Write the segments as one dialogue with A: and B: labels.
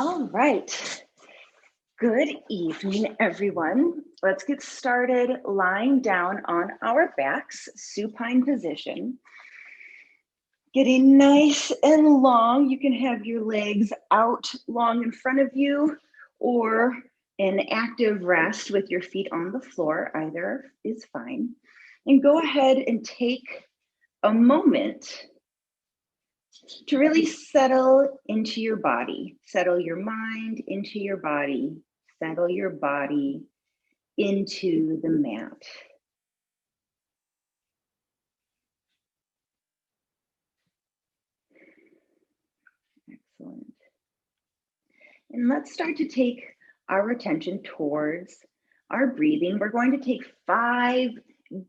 A: All right. Good evening, everyone. Let's get started lying down on our backs, supine position. Getting nice and long. You can have your legs out long in front of you or an active rest with your feet on the floor. Either is fine. And go ahead and take a moment to really settle into your body, settle your mind into your body, settle your body into the mat. Excellent. And let's start to take our attention towards our breathing. We're going to take 5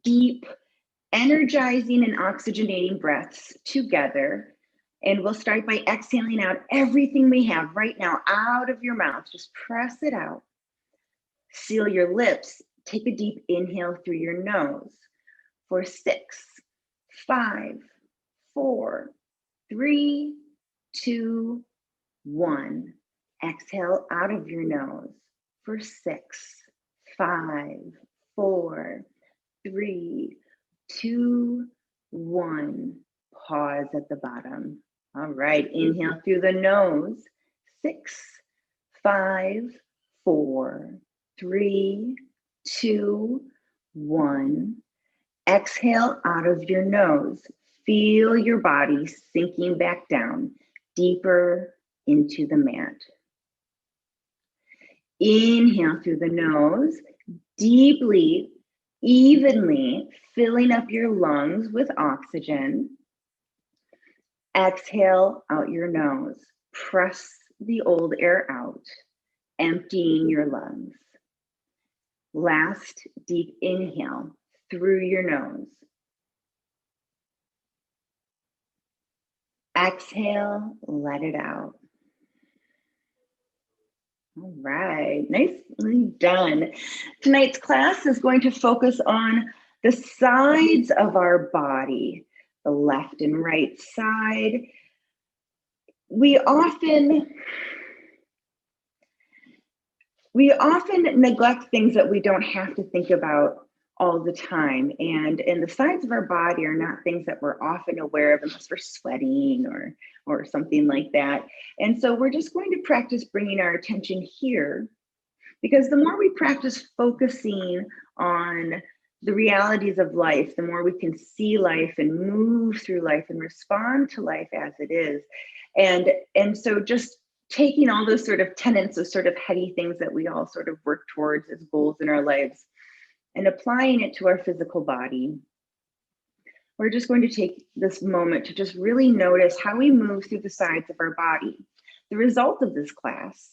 A: deep, energizing and oxygenating breaths together. And we'll start by exhaling out everything we have right now out of your mouth. Just press it out. Seal your lips. Take a deep inhale through your nose for 6, 5, 4, 3, 2, 1. Exhale out of your nose for 6, 5, 4, 3, 2, 1. Pause at the bottom. All right, inhale through the nose. 6, 5, 4, 3, 2, 1. Exhale out of your nose. Feel your body sinking back down, deeper into the mat. Inhale through the nose, deeply, evenly filling up your lungs with oxygen. Exhale out your nose. Press the old air out, emptying your lungs. Last deep inhale through your nose. Exhale, let it out. All right, nicely done. Tonight's class is going to focus on the sides of our body, the left and right side. We often neglect things that we don't have to think about all the time. And the sides of our body are not things that we're often aware of unless we're sweating or something like that. And so we're just going to practice bringing our attention here, because the more we practice focusing on the realities of life, the more we can see life and move through life and respond to life as it is. And so just taking all those sort of tenets, those sort of heady things that we all sort of work towards as goals in our lives, and applying it to our physical body. We're just going to take this moment to just really notice how we move through the sides of our body. The result of this class,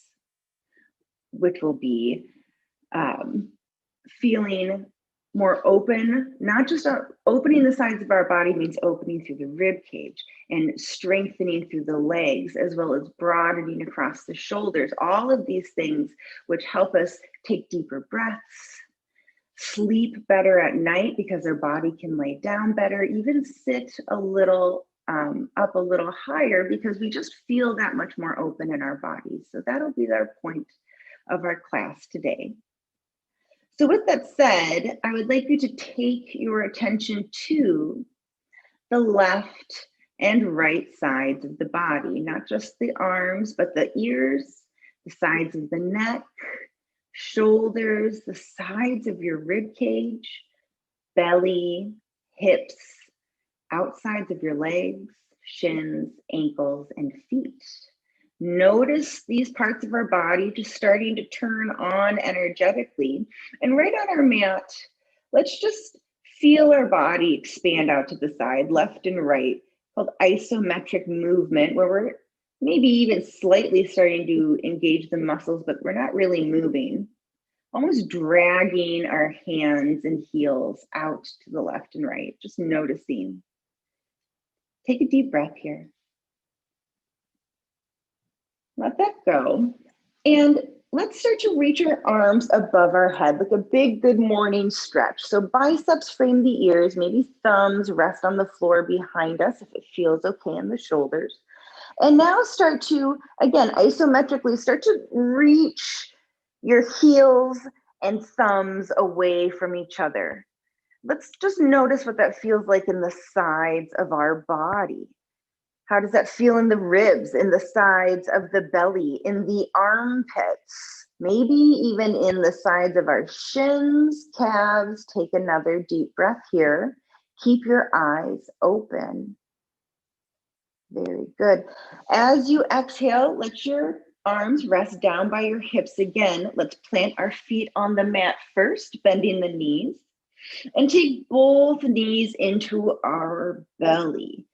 A: which will be feeling more open, not just opening the sides of our body means opening through the rib cage and strengthening through the legs, as well as broadening across the shoulders. All of these things which help us take deeper breaths, sleep better at night because our body can lay down better, even sit a little up a little higher because we just feel that much more open in our bodies. So that'll be our point of our class today. So with that said, I would like you to take your attention to the left and right sides of the body, not just the arms, but the ears, the sides of the neck, shoulders, the sides of your rib cage, belly, hips, outsides of your legs, shins, ankles, and feet. Notice these parts of our body just starting to turn on energetically. And right on our mat, let's just feel our body expand out to the side, left and right, called isometric movement, where we're maybe even slightly starting to engage the muscles, but we're not really moving. Almost dragging our hands and heels out to the left and right, just noticing. Take a deep breath here. Let that go. And let's start to reach our arms above our head, like a big good morning stretch. So biceps frame the ears, maybe thumbs rest on the floor behind us if it feels okay in the shoulders. And now start to, again, isometrically start to reach your heels and thumbs away from each other. Let's just notice what that feels like in the sides of our body. How does that feel in the ribs, in the sides of the belly, in the armpits, maybe even in the sides of our shins, calves? Take another deep breath here. Keep your eyes open. Very good. As you exhale, let your arms rest down by your hips again. Let's plant our feet on the mat first, bending the knees, and take both knees into our belly.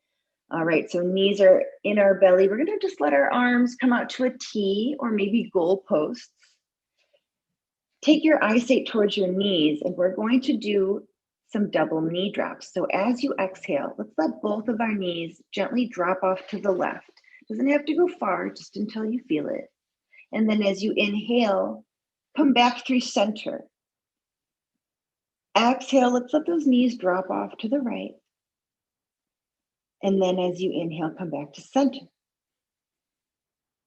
A: All right, so knees are in our belly. We're gonna just let our arms come out to a T or maybe goalposts. Take your eyesight towards your knees, and we're going to do some double knee drops. So as you exhale, let's let both of our knees gently drop off to the left. Doesn't have to go far, just until you feel it. And then as you inhale, come back through center. Exhale, let's let those knees drop off to the right. And then as you inhale, come back to center.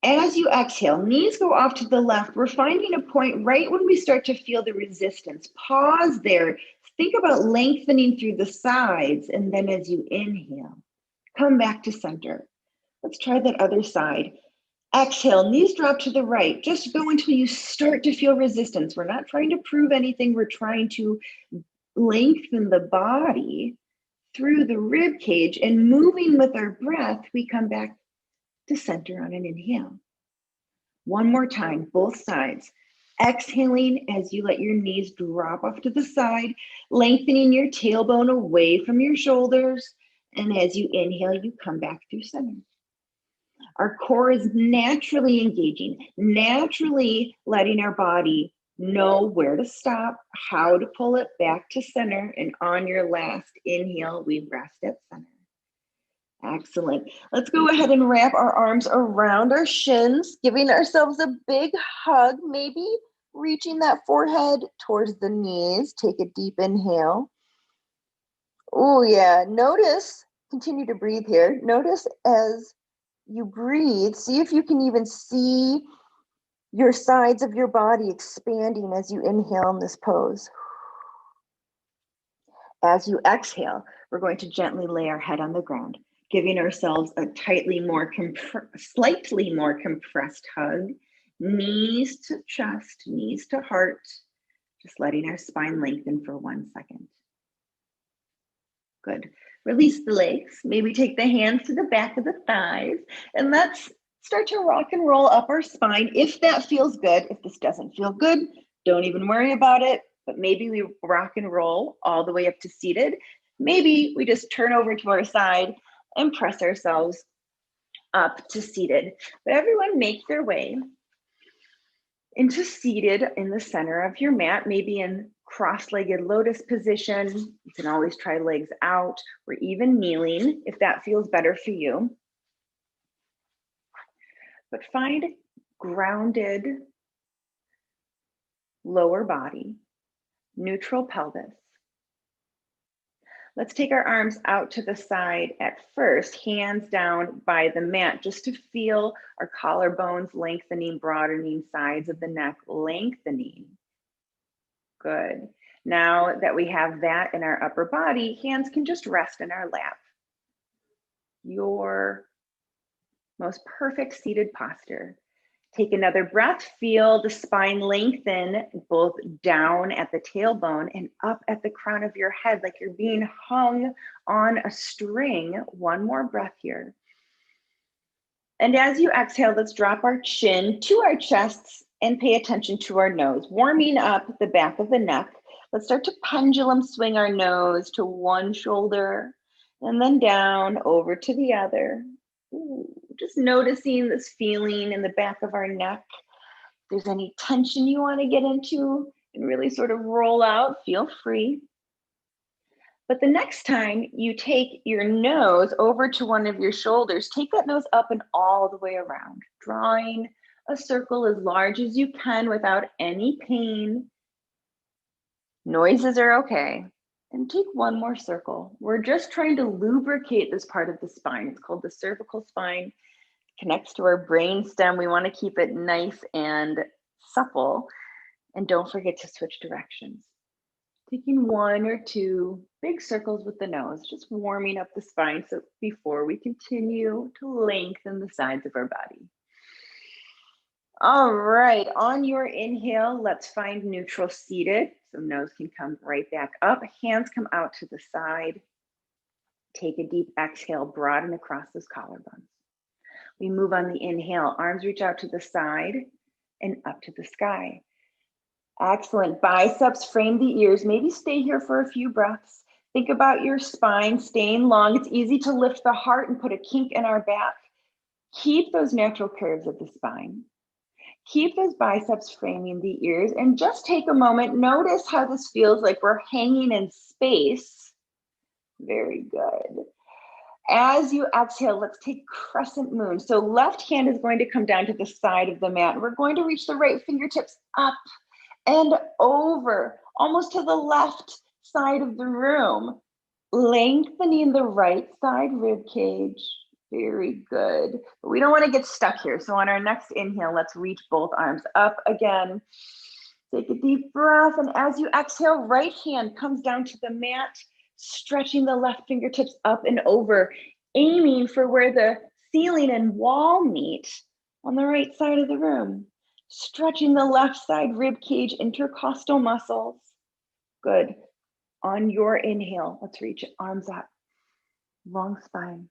A: As you exhale, knees go off to the left. We're finding a point right when we start to feel the resistance. Pause there. Think about lengthening through the sides. And then as you inhale, come back to center. Let's try that other side. Exhale, knees drop to the right. Just go until you start to feel resistance. We're not trying to prove anything. We're trying to lengthen the body through the rib cage, and moving with our breath, we come back to center on an inhale. One more time, both sides. Exhaling as you let your knees drop off to the side, lengthening your tailbone away from your shoulders. And as you inhale, you come back through center. Our core is naturally engaging, naturally letting our body know where to stop, how to pull it back to center. And on your last inhale, we rest at center. Excellent. Let's go ahead and wrap our arms around our shins, giving ourselves a big hug, maybe reaching that forehead towards the knees. Take a deep inhale. Oh yeah, notice, continue to breathe here. Notice as you breathe, see if you can even see your sides of your body expanding as you inhale in this pose. As you exhale, we're going to gently lay our head on the ground, giving ourselves a slightly more compressed hug, knees to chest, knees to heart, just letting our spine lengthen for 1 second. Good. Release the legs. Maybe take the hands to the back of the thighs, and let's start to rock and roll up our spine if that feels good. If this doesn't feel good, don't even worry about it. But maybe we rock and roll all the way up to seated. Maybe we just turn over to our side and press ourselves up to seated. But everyone make their way into seated in the center of your mat, maybe in cross-legged lotus position. You can always try legs out or even kneeling if that feels better for you. But find grounded lower body, neutral pelvis. Let's take our arms out to the side at first, hands down by the mat, just to feel our collarbones lengthening, broadening, sides of the neck lengthening. Good. Now that we have that in our upper body, hands can just rest in our lap. Your most perfect seated posture. Take another breath, feel the spine lengthen both down at the tailbone and up at the crown of your head, like you're being hung on a string. One more breath here. And as you exhale, let's drop our chin to our chests and pay attention to our nose, warming up the back of the neck. Let's start to pendulum swing our nose to one shoulder and then down over to the other. Ooh, just noticing this feeling in the back of our neck. If there's any tension you want to get into and really sort of roll out, feel free. But the next time you take your nose over to one of your shoulders, take that nose up and all the way around, drawing a circle as large as you can without any pain. Noises are okay. And take one more circle. We're just trying to lubricate this part of the spine. It's called the cervical spine. connects to our brain stem. We want to keep it nice and supple. And don't forget to switch directions. Taking 1 or 2 big circles with the nose, just warming up the spine so before we continue to lengthen the sides of our body. All right, on your inhale, let's find neutral seated. So nose can come right back up, hands come out to the side. Take a deep exhale, broaden across those collarbones. We move on the inhale, arms reach out to the side and up to the sky. Excellent. Biceps frame the ears. Maybe stay here for a few breaths. Think about your spine staying long. It's easy to lift the heart and put a kink in our back. Keep those natural curves of the spine. Keep those biceps framing the ears, and just take a moment. Notice how this feels like we're hanging in space. Very good. As you exhale, let's take crescent moon. So left hand is going to come down to the side of the mat. We're going to reach the right fingertips up and over, almost to the left side of the room. Lengthening the right side rib cage. Very good. But we don't want to get stuck here. So on our next inhale, let's reach both arms up again. Take a deep breath. And as you exhale, right hand comes down to the mat, stretching the left fingertips up and over, aiming for where the ceiling and wall meet on the right side of the room. Stretching the left side rib cage, intercostal muscles. Good. On your inhale, let's reach arms up. Long spine.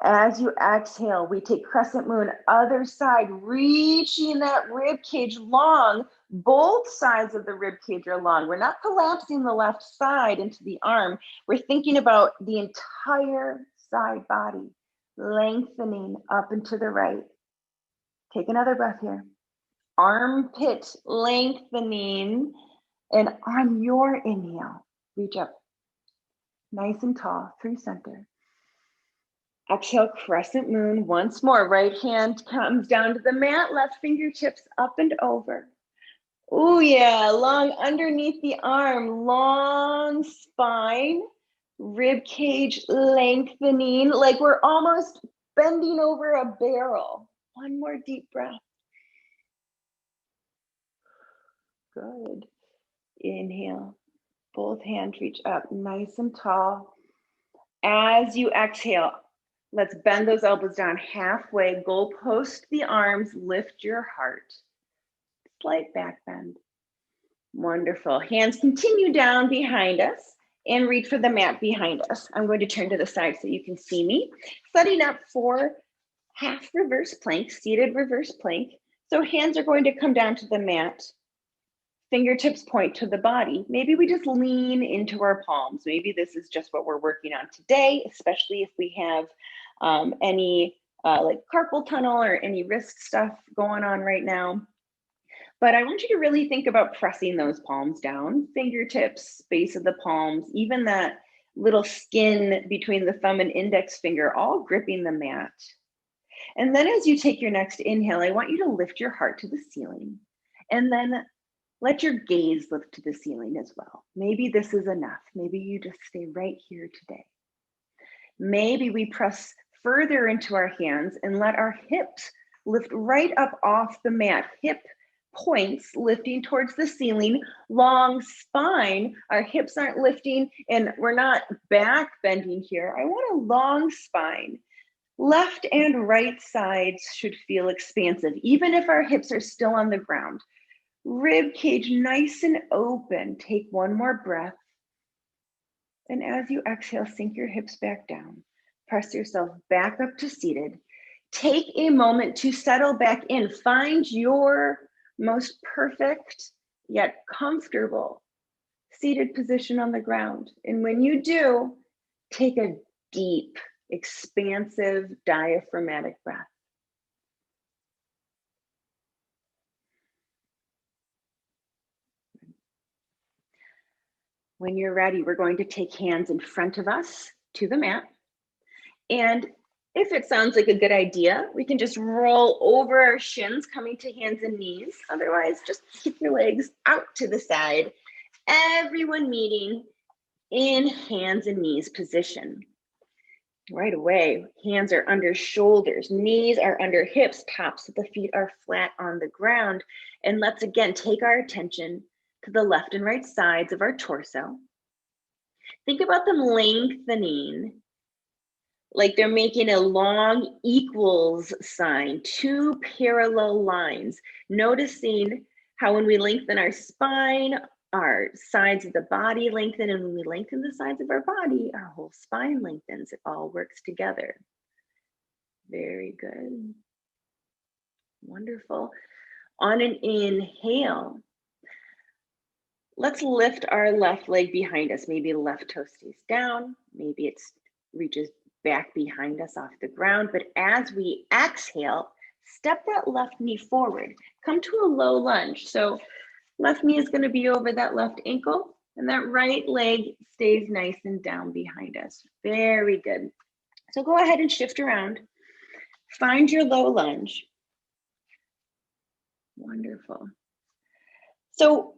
A: As you exhale, we take crescent moon, other side, reaching that rib cage long. Both sides of the rib cage are long. We're not collapsing the left side into the arm. We're thinking about the entire side body, lengthening up and to the right. Take another breath here. Armpit lengthening, and on your inhale, reach up, nice and tall, through center. Exhale, crescent moon once more. Right hand comes down to the mat, left fingertips up and over. Oh yeah, long underneath the arm, long spine, rib cage lengthening, like we're almost bending over a barrel. One more deep breath. Good. Inhale, both hands reach up, nice and tall. As you exhale, let's bend those elbows down halfway, goal post the arms, lift your heart. Slight back bend. Wonderful. Hands continue down behind us and reach for the mat behind us. I'm going to turn to the side so you can see me. Setting up for half reverse plank, seated reverse plank. So hands are going to come down to the mat. Fingertips point to the body. Maybe we just lean into our palms. Maybe this is just what we're working on today, especially if we have any like carpal tunnel or any wrist stuff going on right now. But I want you to really think about pressing those palms down, fingertips, base of the palms, even that little skin between the thumb and index finger, all gripping the mat. And then as you take your next inhale, I want you to lift your heart to the ceiling, and then let your gaze lift to the ceiling as well. Maybe this is enough. Maybe you just stay right here today. Maybe we press further into our hands and let our hips lift right up off the mat. Hip points lifting towards the ceiling, long spine. Our hips aren't lifting and we're not back bending here. I want a long spine. Left and right sides should feel expansive, even if our hips are still on the ground. Rib cage nice and open. Take one more breath. And as you exhale, sink your hips back down. Press yourself back up to seated. Take a moment to settle back in. Find your most perfect yet comfortable seated position on the ground. And when you do, take a deep, expansive, diaphragmatic breath. When you're ready, we're going to take hands in front of us to the mat. And if it sounds like a good idea, we can just roll over our shins, coming to hands and knees. Otherwise, just keep your legs out to the side. Everyone meeting in hands and knees position. Right away, hands are under shoulders, knees are under hips, tops of the feet are flat on the ground. And let's again take our attention to the left and right sides of our torso. Think about them lengthening, like they're making a long equals sign, two parallel lines. Noticing how when we lengthen our spine, our sides of the body lengthen, and when we lengthen the sides of our body, our whole spine lengthens. It all works together. Very good. Wonderful. On an inhale, let's lift our left leg behind us. Maybe the left toe stays down. Maybe it reaches back behind us off the ground. But as we exhale, step that left knee forward. Come to a low lunge. So left knee is going to be over that left ankle, and that right leg stays nice and down behind us. Very good. So go ahead and shift around. Find your low lunge. Wonderful. So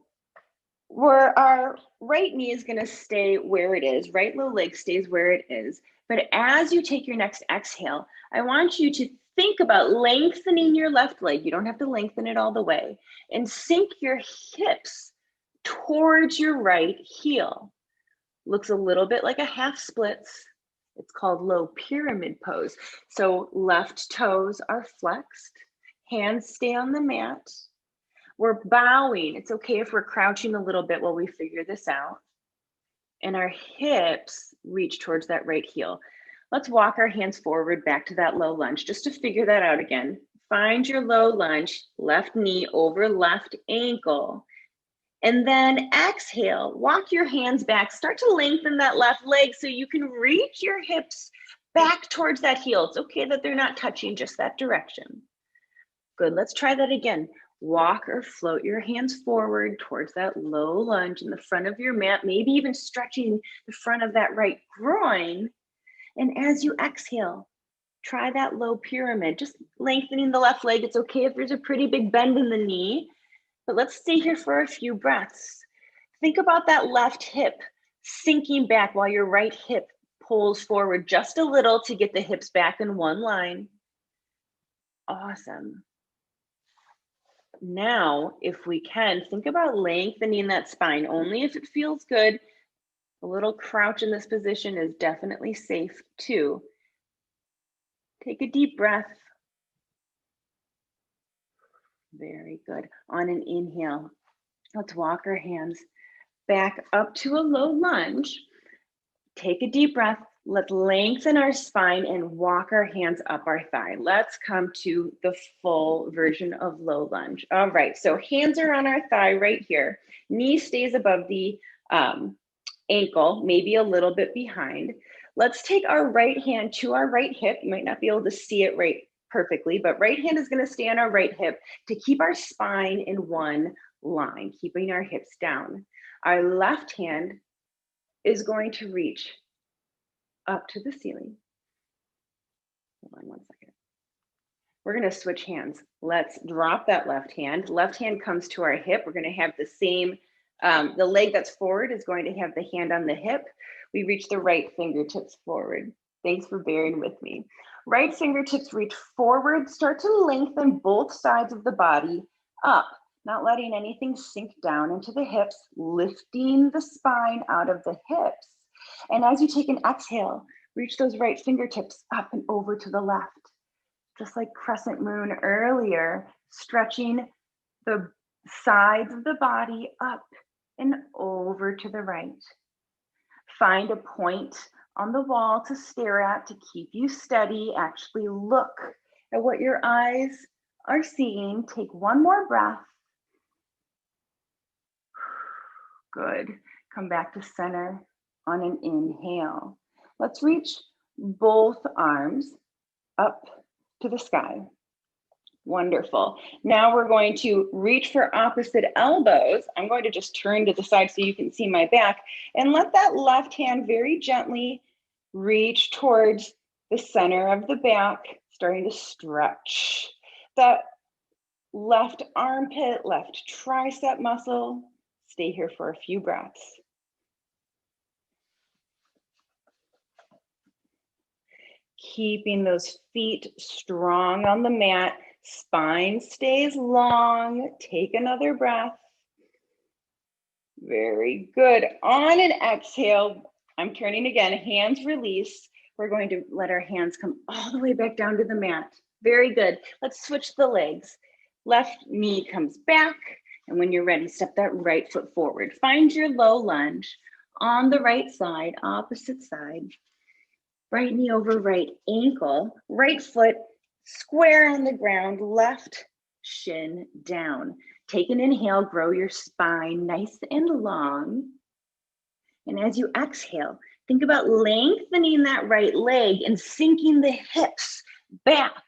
A: where our right knee is going to stay where it is, right low leg stays where it is. But as you take your next exhale, I want you to think about lengthening your left leg. You don't have to lengthen it all the way, and sink your hips towards your right heel. Looks a little bit like a half splits. It's called low pyramid pose. So left toes are flexed, hands stay on the mat. We're bowing. It's okay if we're crouching a little bit while we figure this out. And our hips reach towards that right heel. Let's walk our hands forward back to that low lunge just to figure that out again. Find your low lunge, left knee over left ankle. And then exhale, walk your hands back. Start to lengthen that left leg so you can reach your hips back towards that heel. It's okay that they're not touching, just that direction. Good, let's try that again. Walk or float your hands forward towards that low lunge in the front of your mat, maybe even stretching the front of that right groin. And as you exhale, try that low pyramid, just lengthening the left leg. It's okay if there's a pretty big bend in the knee, but let's stay here for a few breaths. Think about that left hip sinking back while your right hip pulls forward just a little to get the hips back in one line. Awesome. Now, if we can, think about lengthening that spine, only if it feels good. A little crouch in this position is definitely safe too. Take a deep breath. Very good. On an inhale, let's walk our hands back up to a low lunge. Take a deep breath. Let's lengthen our spine and walk our hands up our thigh. Let's come to the full version of low lunge. All right, so hands are on our thigh right here. Knee stays above the ankle, maybe a little bit behind. Let's take our right hand to our right hip. You might not be able to see it right perfectly, but right hand is going to stay on our right hip to keep our spine in one line, keeping our hips down. Our left hand is going to reach up to the ceiling. Hold on one second. We're going to switch hands. Let's drop that left hand. Left hand comes to our hip. We're going to have the same, the leg that's forward is going to have the hand on the hip. We reach the right fingertips forward. Thanks for bearing with me. Right fingertips reach forward. Start to lengthen both sides of the body up, not letting anything sink down into the hips, lifting the spine out of the hips. And as you take an exhale, reach those right fingertips up and over to the left. Just like crescent moon earlier, stretching the sides of the body up and over to the right. Find a point on the wall to stare at to keep you steady. Actually look at what your eyes are seeing. Take one more breath. Good. Come back to center on an inhale. Let's reach both arms up to the sky. Wonderful. Now we're going to reach for opposite elbows. I'm going to just turn to the side so you can see my back, and let that left hand very gently reach towards the center of the back, starting to stretch that left armpit, left tricep muscle. Stay here for a few breaths. Keeping those feet strong on the mat. Spine stays long. Take another breath. Very good. On an exhale, I'm turning again, hands release. We're going to let our hands come all the way back down to the mat. Very good. Let's switch the legs. Left knee comes back. And when you're ready, step that right foot forward. Find your low lunge on the right side, opposite side. Right knee over right ankle, right foot square on the ground, left shin down. Take an inhale, grow your spine nice and long. And as you exhale, think about lengthening that right leg and sinking the hips back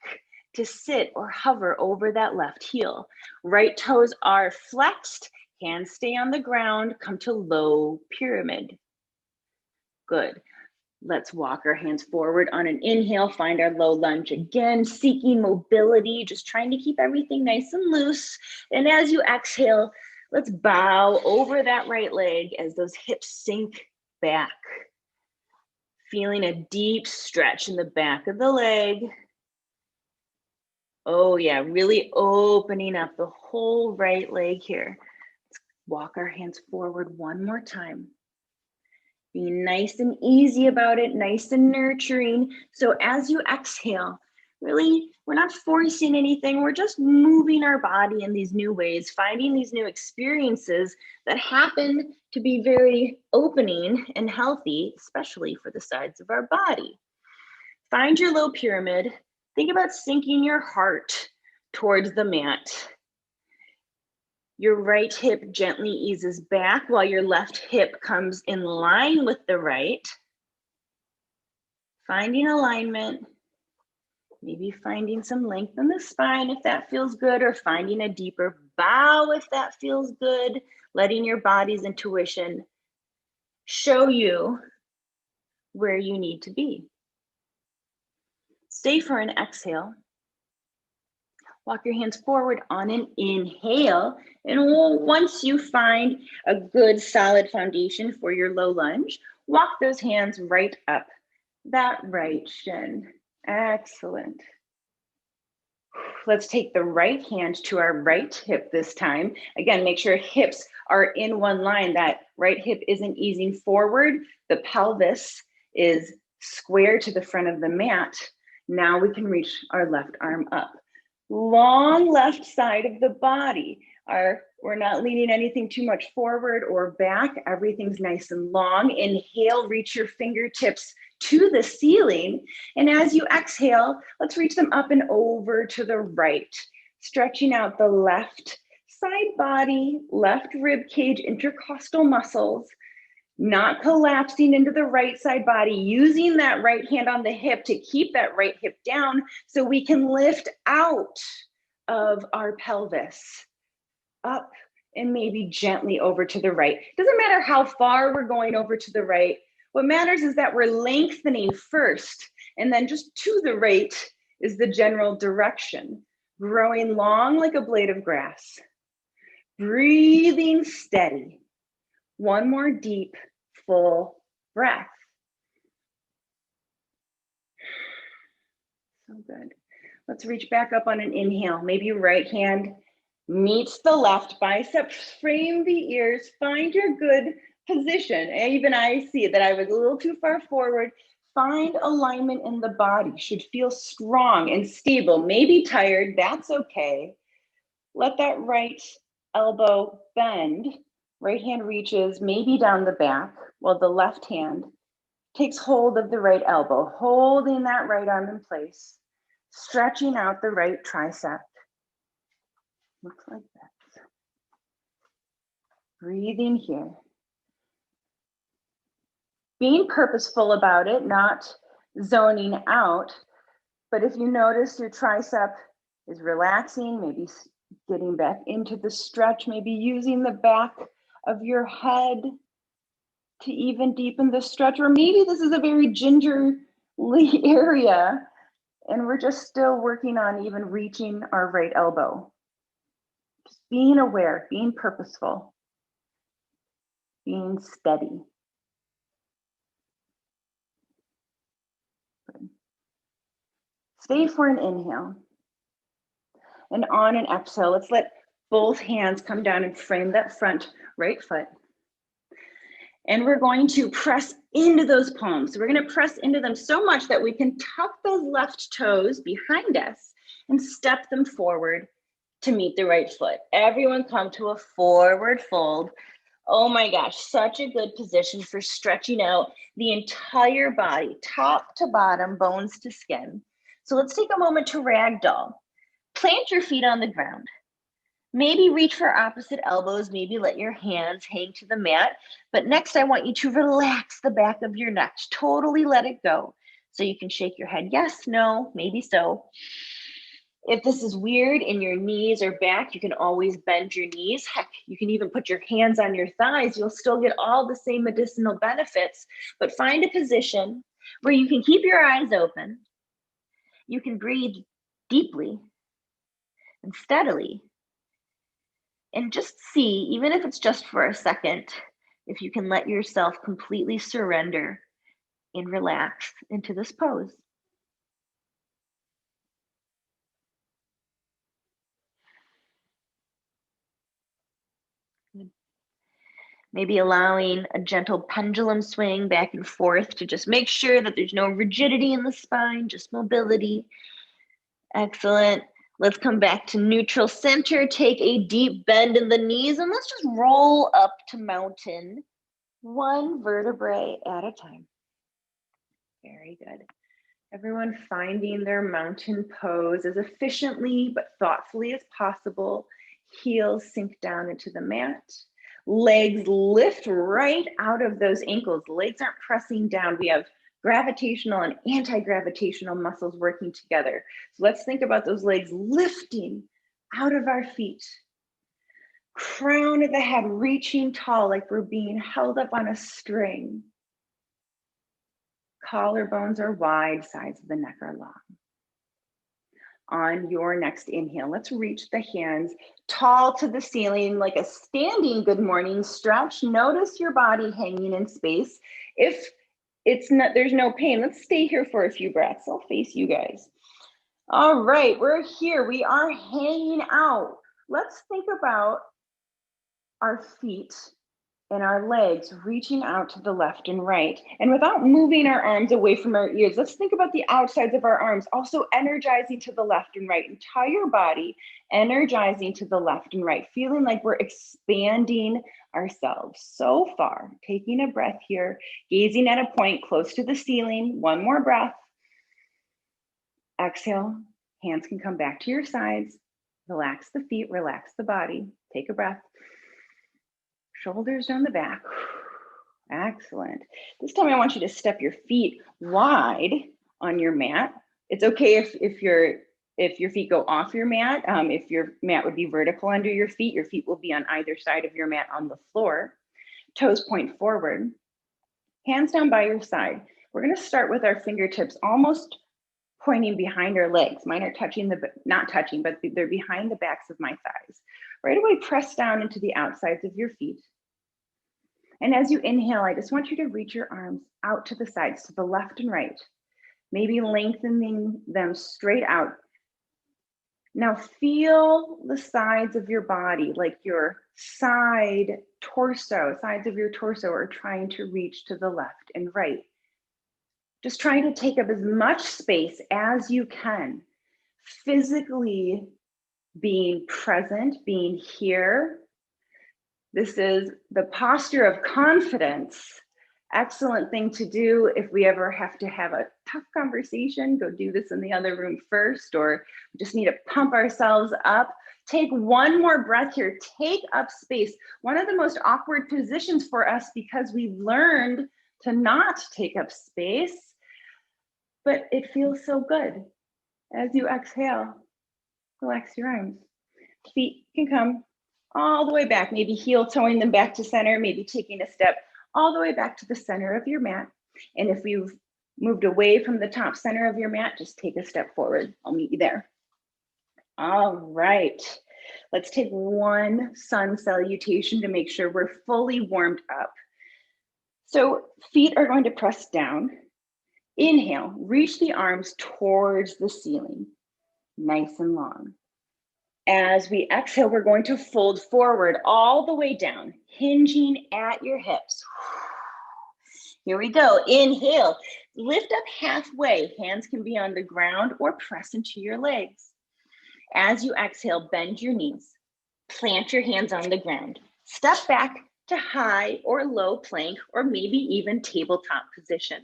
A: to sit or hover over that left heel. Right toes are flexed, hands stay on the ground, come to low pyramid. Good. Let's walk our hands forward on an inhale, find our low lunge again, seeking mobility, just trying to keep everything nice and loose. And as you exhale, let's bow over that right leg as those hips sink back. Feeling a deep stretch in the back of the leg. Oh yeah, really opening up the whole right leg here. Let's walk our hands forward one more time. Be nice and easy about it, nice and nurturing. So as you exhale, really, we're not forcing anything. We're just moving our body in these new ways, finding these new experiences that happen to be very opening and healthy, especially for the sides of our body. Find your low pyramid. Think about sinking your heart towards the mat. Your right hip gently eases back while your left hip comes in line with the right. Finding alignment, maybe finding some length in the spine if that feels good, or finding a deeper bow if that feels good, letting your body's intuition show you where you need to be. Stay for an exhale. Walk your hands forward on an inhale. And once you find a good solid foundation for your low lunge, walk those hands right up that right shin. Excellent. Let's take the right hand to our right hip this time. Again, make sure hips are in one line. That right hip isn't easing forward. The pelvis is square to the front of the mat. Now we can reach our left arm up. Long left side of the body. We're not leaning anything too much forward or back. Everything's nice and long. Inhale, reach your fingertips to the ceiling. And as you exhale, let's reach them up and over to the right. Stretching out the left side body, left rib cage, intercostal muscles. Not collapsing into the right side body, using that right hand on the hip to keep that right hip down so we can lift out of our pelvis, up and maybe gently over to the right. Doesn't matter how far we're going over to the right. What matters is that we're lengthening first, and then just to the right is the general direction. Growing long like a blade of grass. Breathing steady. One more deep, full breath. So good. Let's reach back up on an inhale. Maybe your right hand meets the left bicep. Frame the ears. Find your good position. Even I see that I was a little too far forward. Find alignment in the body. Should feel strong and stable. Maybe tired. That's okay. Let that right elbow bend. Right hand reaches maybe down the back, while the left hand takes hold of the right elbow, holding that right arm in place, stretching out the right tricep. Looks like that. Breathing here. Being purposeful about it, not zoning out. But if you notice your tricep is relaxing, maybe getting back into the stretch, maybe using the back of your head to even deepen the stretch, or maybe this is a very gingerly area and we're just still working on even reaching our right elbow. Just being aware, being purposeful, being steady. Stay for an inhale. And on an exhale, let's let both hands come down and frame that front right foot. And we're going to press into those palms. So we're going to press into them so much that we can tuck those left toes behind us and step them forward to meet the right foot. Everyone come to a forward fold. Oh my gosh, such a good position for stretching out the entire body, top to bottom, bones to skin. So let's take a moment to ragdoll. Plant your feet on the ground. Maybe reach for opposite elbows, maybe let your hands hang to the mat. But next, I want you to relax the back of your neck. Totally let it go. So you can shake your head, yes, no, maybe so. If this is weird in your knees or back, you can always bend your knees. Heck, you can even put your hands on your thighs. You'll still get all the same medicinal benefits, but find a position where you can keep your eyes open. You can breathe deeply and steadily. And just see, even if it's just for a second, if you can let yourself completely surrender and relax into this pose. Maybe allowing a gentle pendulum swing back and forth to just make sure that there's no rigidity in the spine, just mobility. Excellent. Let's come back to neutral center. Take a deep bend in the knees and let's just roll up to mountain, one vertebrae at a time. Very good. Everyone finding their mountain pose as efficiently but thoughtfully as possible. Heels sink down into the mat. Legs lift right out of those ankles. The legs aren't pressing down. We have gravitational and anti-gravitational muscles working together. So let's think about those legs lifting out of our feet. Crown of the head reaching tall like we're being held up on a string. Collarbones are wide, sides of the neck are long. On your next inhale, let's reach the hands tall to the ceiling like a standing good morning stretch. Notice your body hanging in space. If it's not, there's no pain, let's stay here for a few breaths. I'll face you guys. All right, we're here. We are hanging out. Let's think about our feet and our legs reaching out to the left and right. And without moving our arms away from our ears, let's think about the outsides of our arms, also energizing to the left and right. Entire body energizing to the left and right, feeling like we're expanding ourselves so far. Taking a breath here, gazing at a point close to the ceiling. One more breath. Exhale, hands can come back to your sides. Relax the feet, relax the body. Take a breath. Shoulders down the back. Excellent. This time I want you to step your feet wide on your mat. It's okay if your feet go off your mat. If your mat would be vertical under your feet will be on either side of your mat on the floor. Toes point forward. Hands down by your side. We're going to start with our fingertips almost pointing behind our legs. Mine are not touching, but they're behind the backs of my thighs. Right away, press down into the outsides of your feet. And as you inhale, I just want you to reach your arms out to the sides, to the left and right, maybe lengthening them straight out. Now feel the sides of your body, like your sides of your torso are trying to reach to the left and right. Just trying to take up as much space as you can, physically being present, being here. This is the posture of confidence. Excellent thing to do if we ever have to have a tough conversation. Go do this in the other room first, or we just need to pump ourselves up. Take one more breath here. Take up space. One of the most awkward positions for us because we've learned to not take up space, but it feels so good. As you exhale, relax your arms. Feet can come all the way back, maybe heel toeing them back to center, maybe taking a step all the way back to the center of your mat. And if you've moved away from the top center of your mat, just take a step forward. I'll meet you there. All right, let's take one sun salutation to make sure we're fully warmed up. So feet are going to press down. Inhale, reach the arms towards the ceiling, nice and long. As we exhale, we're going to fold forward all the way down, hinging at your hips. Here we go. Inhale, lift up halfway. Hands can be on the ground or press into your legs. As you exhale, bend your knees. Plant your hands on the ground. Step back to high or low plank, or maybe even tabletop position.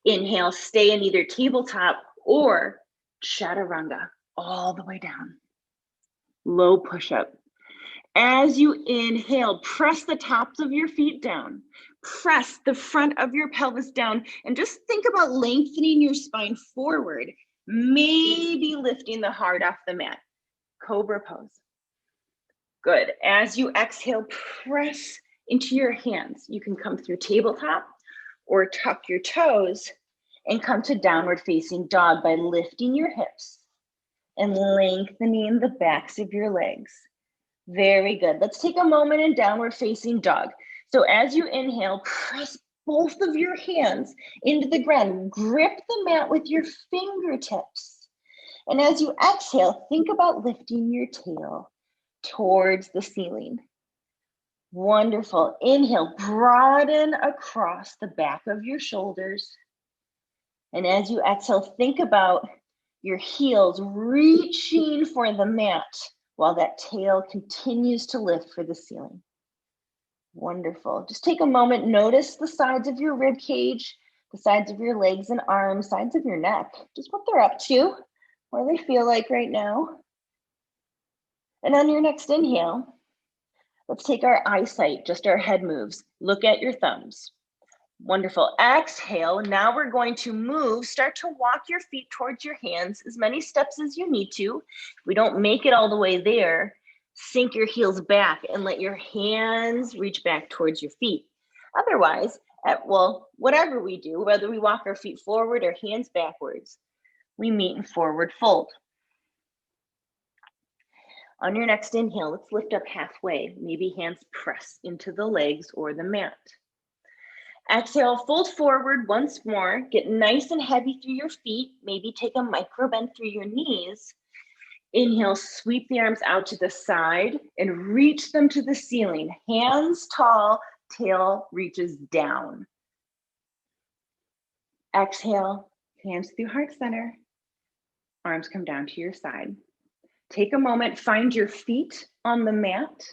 A: Inhale, stay in either tabletop or chaturanga, all the way down. Low push-up. As you inhale, press the tops of your feet down. Press the front of your pelvis down, and just think about lengthening your spine forward, maybe lifting the heart off the mat. Cobra pose. Good. As you exhale, press into your hands. You can come through tabletop or tuck your toes and come to downward facing dog by lifting your hips and lengthening the backs of your legs. Very good. Let's take a moment in downward facing dog. So as you inhale, press both of your hands into the ground. Grip the mat with your fingertips. And as you exhale, think about lifting your tail towards the ceiling. Wonderful. Inhale, broaden across the back of your shoulders. And as you exhale, think about your heels reaching for the mat while that tail continues to lift for the ceiling. Wonderful. Just take a moment, notice the sides of your rib cage, the sides of your legs and arms, sides of your neck, just what they're up to, what they feel like right now. And on your next inhale, let's take our eyesight, just our head moves. Look at your thumbs. Wonderful. Exhale. Now we're going to move. Start to walk your feet towards your hands, as many steps as you need to. If we don't make it all the way there, sink your heels back and let your hands reach back towards your feet. Otherwise, whatever we do, whether we walk our feet forward or hands backwards, we meet in forward fold. On your next inhale, let's lift up halfway. Maybe hands press into the legs or the mat. Exhale, fold forward once more. Get nice and heavy through your feet. Maybe take a micro bend through your knees. Inhale, sweep the arms out to the side and reach them to the ceiling. Hands tall, tail reaches down. Exhale, hands through heart center. Arms come down to your side. Take a moment, find your feet on the mat.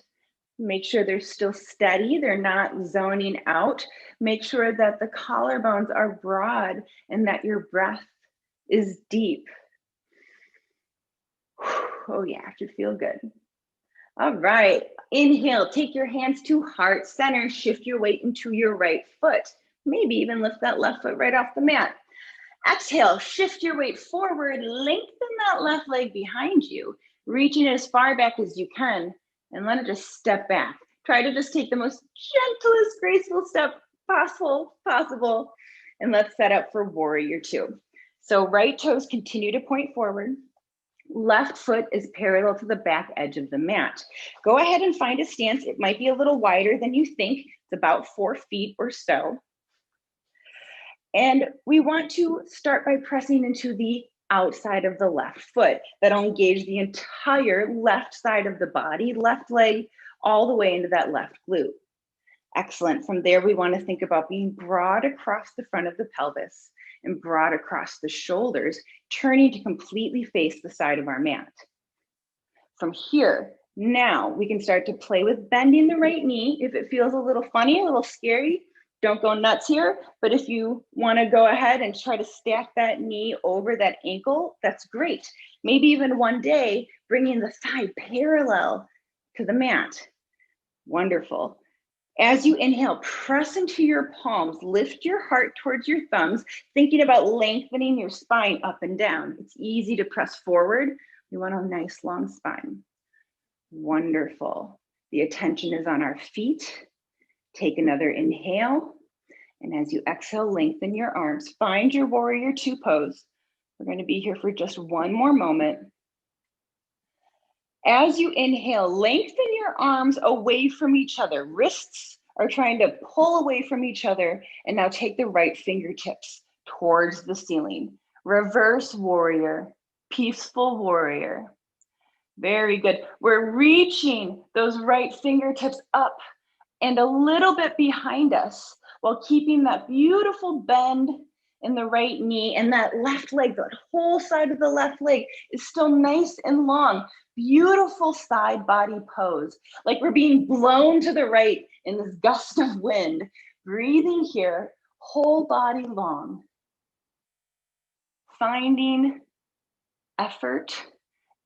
A: Make sure they're still steady, they're not zoning out. Make sure that the collarbones are broad and that your breath is deep. Oh yeah, it should feel good. All right, inhale, take your hands to heart center, shift your weight into your right foot. Maybe even lift that left foot right off the mat. Exhale, shift your weight forward, lengthen that left leg behind you, reaching as far back as you can, and let it just step back. Try to just take the most gentlest, graceful step possible, and let's set up for warrior two. So right toes continue to point forward. Left foot is parallel to the back edge of the mat. Go ahead and find a stance. It might be a little wider than you think. It's about 4 feet or so. And we want to start by pressing into the outside of the left foot. That'll engage the entire left side of the body, left leg, all the way into that left glute. Excellent. From there, we want to think about being broad across the front of the pelvis and broad across the shoulders, turning to completely face the side of our mat. From here, now we can start to play with bending the right knee. If it feels a little funny, a little scary, don't go nuts here, but if you want to go ahead and try to stack that knee over that ankle, that's great. Maybe even one day, bringing the thigh parallel to the mat. Wonderful. As you inhale, press into your palms, lift your heart towards your thumbs, thinking about lengthening your spine up and down. It's easy to press forward. We want a nice long spine. Wonderful. The attention is on our feet. Take another inhale, and as you exhale, lengthen your arms. Find your warrior two pose. We're going to be here for just one more moment. As you inhale, lengthen your arms away from each other. Wrists are trying to pull away from each other, and now take the right fingertips
B: towards the ceiling. Reverse warrior, peaceful warrior. Very good. We're reaching those right fingertips up and a little bit behind us while keeping that beautiful bend in the right knee, and that left leg, that whole side of the left leg is still nice and long. Beautiful side body pose, like we're being blown to the right in this gust of wind. Breathing here, whole body long. Finding effort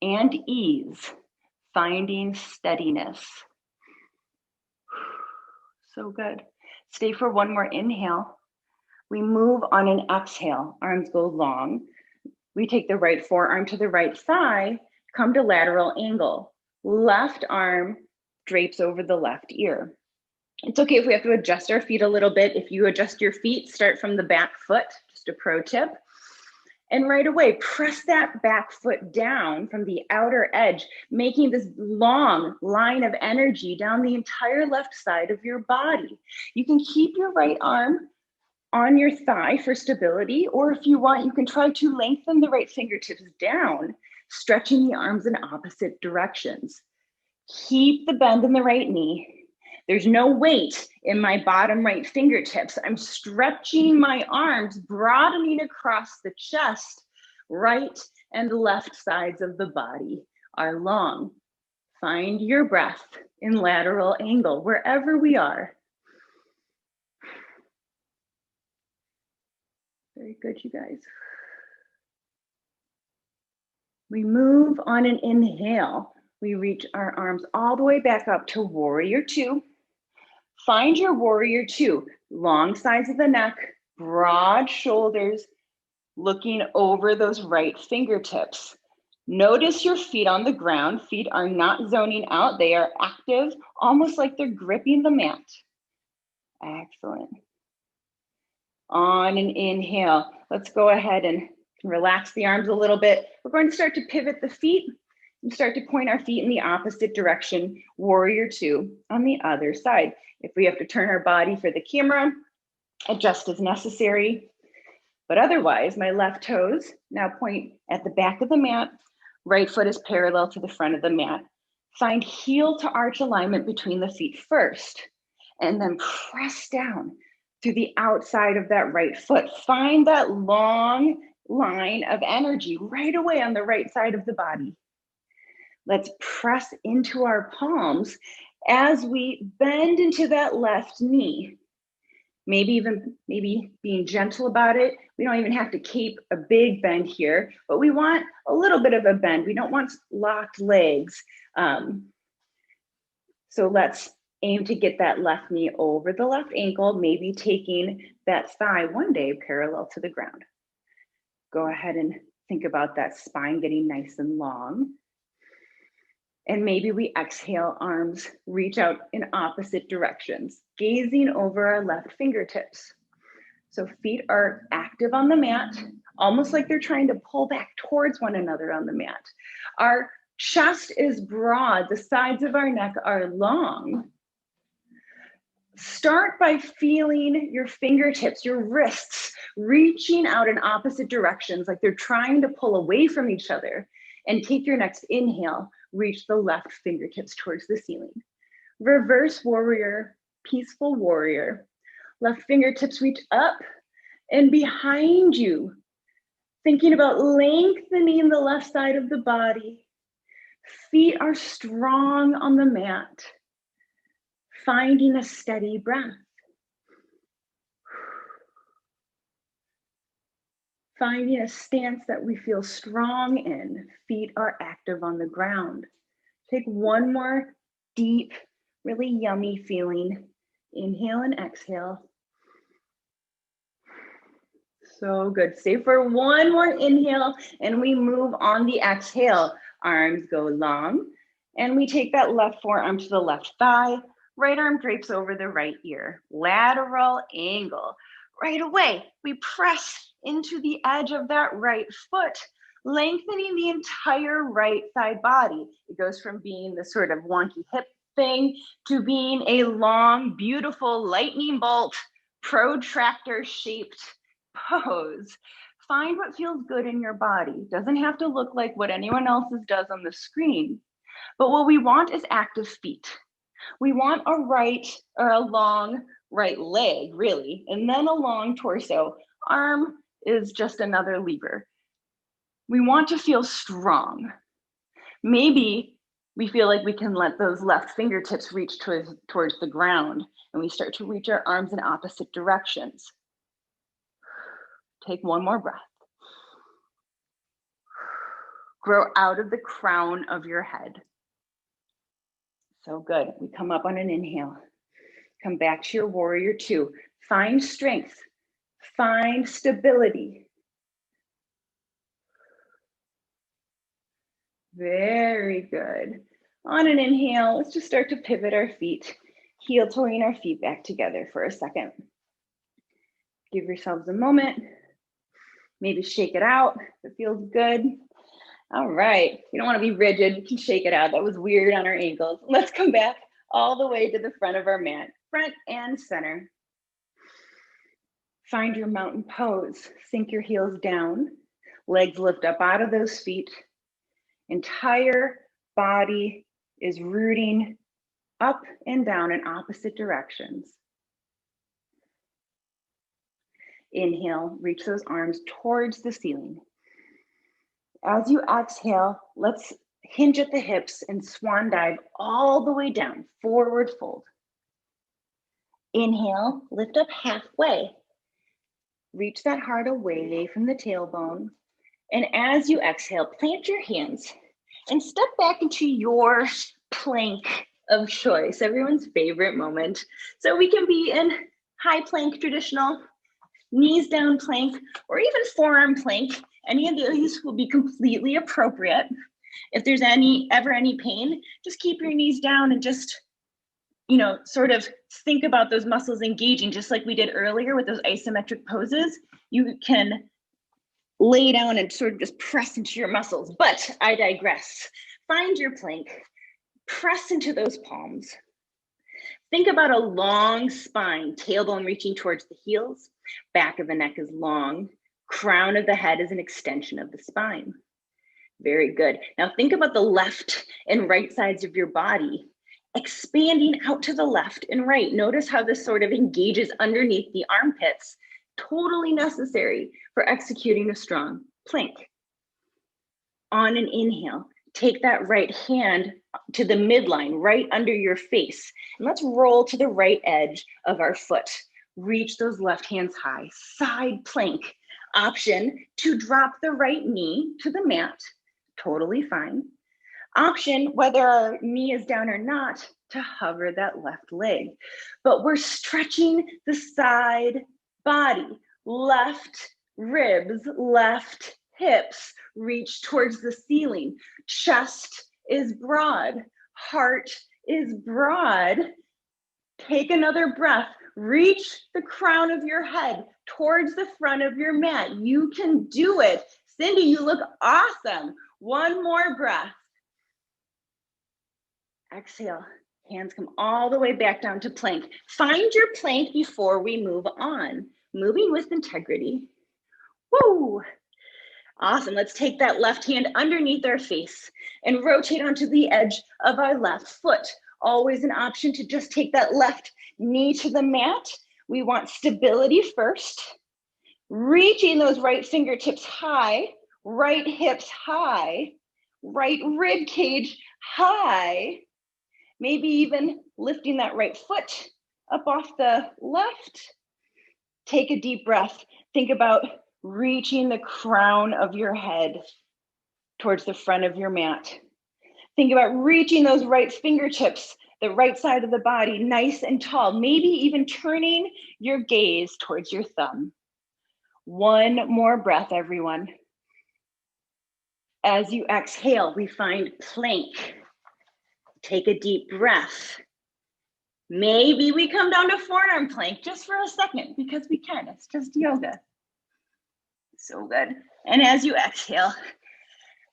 B: and ease, finding steadiness. So good. Stay for one more inhale. We move on an exhale, arms go long. We take the right forearm to the right thigh, come to lateral angle. Left arm drapes over the left ear. It's okay if we have to adjust our feet a little bit. If you adjust your feet, start from the back foot, just a pro tip. And right away, press that back foot down from the outer edge, making this long line of energy down the entire left side of your body. You can keep your right arm on your thigh for stability, or if you want, you can try to lengthen the right fingertips down, stretching the arms in opposite directions. Keep the bend in the right knee. There's no weight in my bottom right fingertips. I'm stretching my arms, broadening across the chest. Right and left sides of the body are long. Find your breath in lateral angle, wherever we are. Very good, you guys. We move on an inhale. We reach our arms all the way back up to warrior two. Find your warrior two, long sides of the neck, broad shoulders, looking over those right fingertips. Notice your feet on the ground. Feet are not zoning out. They are active, almost like they're gripping the mat. Excellent. On an inhale, let's go ahead and relax the arms a little bit. We're going to start to pivot the feet and start to point our feet in the opposite direction, warrior two on the other side. If we have to turn our body for the camera, adjust as necessary. But otherwise, my left toes now point at the back of the mat. Right foot is parallel to the front of the mat. Find heel to arch alignment between the feet first, and then press down to the outside of that right foot. Find that long line of energy right away on the right side of the body. Let's press into our palms as we bend into that left knee. Maybe being gentle about it. We don't even have to keep a big bend here, but we want a little bit of a bend. We don't want locked legs. So let's aim to get that left knee over the left ankle, maybe taking that thigh one day parallel to the ground. Go ahead and think about that spine getting nice and long. And maybe we exhale, arms reach out in opposite directions, gazing over our left fingertips. So feet are active on the mat, almost like they're trying to pull back towards one another on the mat. Our chest is broad, the sides of our neck are long. Start by feeling your fingertips, your wrists, reaching out in opposite directions, like they're trying to pull away from each other. And take your next inhale, reach the left fingertips towards the ceiling. Reverse warrior, peaceful warrior. Left fingertips reach up and behind you. Thinking about lengthening the left side of the body. Feet are strong on the mat. Finding a steady breath. Finding a stance that we feel strong in. Feet are active on the ground. Take one more deep, really yummy feeling. Inhale and exhale. So good. Stay for one more inhale and we move on the exhale. Arms go long and we take that left forearm to the left thigh. Right arm drapes over the right ear. Lateral angle. Right away, we press into the edge of that right foot, lengthening the entire right side body. It goes from being the sort of wonky hip thing to being a long, beautiful lightning bolt, protractor shaped pose. Find what feels good in your body. Doesn't have to look like what anyone else's does on the screen. But what we want is active feet. We want a long right leg, really, and then a long torso. Arm is just another lever. We want to feel strong. Maybe we feel like we can let those left fingertips reach towards the ground, and we start to reach our arms in opposite directions. Take one more breath. Grow out of the crown of your head. So good. We come up on an inhale. Come back to your warrior two. Find strength. Find stability. Very good. On an inhale, let's just start to pivot our feet. Heel toeing our feet back together for a second. Give yourselves a moment. Maybe shake it out if it feels good. All right, you don't want to be rigid, you can shake it out. That was weird on our ankles. Let's come back all the way to the front of our mat, front and center. Find your mountain pose. Sink your heels down, legs lift up out of those feet. Entire body is rooting up and down in opposite directions. Inhale, reach those arms towards the ceiling. As you exhale, let's hinge at the hips and swan dive all the way down, forward fold. Inhale, lift up halfway. Reach that heart away from the tailbone. And as you exhale, plant your hands and step back into your plank of choice, everyone's favorite moment. So we can be in high plank, traditional, knees down plank, or even forearm plank. Any of these will be completely appropriate. If there's ever any pain, just keep your knees down and just, sort of think about those muscles engaging, just like we did earlier with those isometric poses. You can lay down and sort of just press into your muscles, but I digress. Find your plank, press into those palms. Think about a long spine, tailbone reaching towards the heels, back of the neck is long, crown of the head is an extension of the spine. Very good. Now think about the left and right sides of your body, expanding out to the left and right. Notice how this sort of engages underneath the armpits, totally necessary for executing a strong plank. On an inhale, take that right hand to the midline, right under your face. And let's roll to the right edge of our foot. Reach those left hands high, side plank. Option to drop the right knee to the mat, totally fine. Option, whether our knee is down or not, to hover that left leg. But we're stretching the side body, left ribs, left hips, reach towards the ceiling. Chest is broad, heart is broad. Take another breath. Reach the crown of your head towards the front of your mat. You can do it. Cindy, you look awesome. One more breath. Exhale. Hands come all the way back down to plank. Find your plank before we move on. Moving with integrity. Woo! Awesome. Let's take that left hand underneath our face and rotate onto the edge of our left foot. Always an option to just take that left knee to the mat. We want stability first. Reaching those right fingertips high, right hips high, right rib cage high. Maybe even lifting that right foot up off the left. Take a deep breath. Think about reaching the crown of your head towards the front of your mat. Think about reaching those right fingertips, the right side of the body, nice and tall. Maybe even turning your gaze towards your thumb. One more breath, everyone. As you exhale, we find plank. Take a deep breath. Maybe we come down to forearm plank just for a second because we can. It's just yoga. So good. And as you exhale,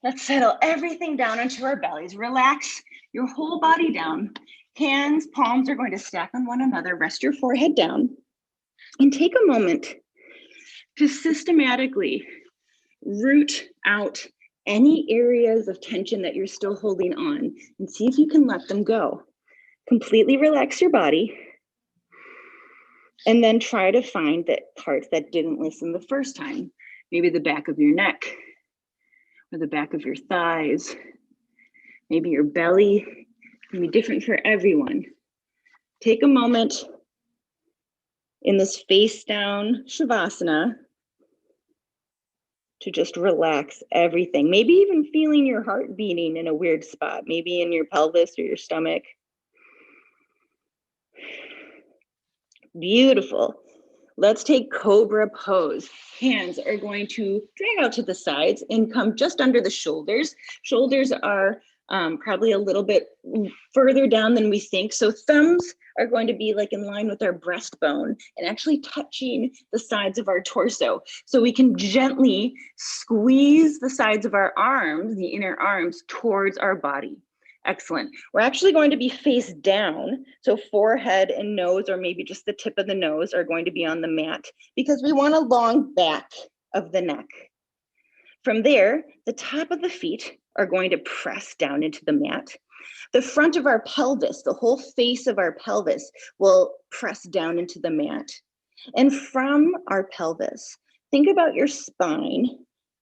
B: let's settle everything down into our bellies. Relax your whole body down. Hands, palms are going to stack on one another. Rest your forehead down and take a moment to systematically root out any areas of tension that you're still holding on and see if you can let them go. Completely relax your body and then try to find the parts that didn't listen the first time. Maybe the back of your neck or the back of your thighs, maybe your belly. It can be different for everyone. Take a moment in this face down Shavasana to just relax everything. Maybe even feeling your heart beating in a weird spot, maybe in your pelvis or your stomach. Beautiful. Let's take Cobra pose. Hands are going to drag out to the sides and come just under the shoulders. Shoulders are probably a little bit further down than we think. So thumbs are going to be like in line with our breastbone and actually touching the sides of our torso. So we can gently squeeze the sides of our arms, the inner arms, towards our body. Excellent. We're actually going to be face down. So forehead and nose, or maybe just the tip of the nose, are going to be on the mat because we want a long back of the neck. From there, the top of the feet are going to press down into the mat. The front of our pelvis, the whole face of our pelvis, will press down into the mat. And from our pelvis, think about your spine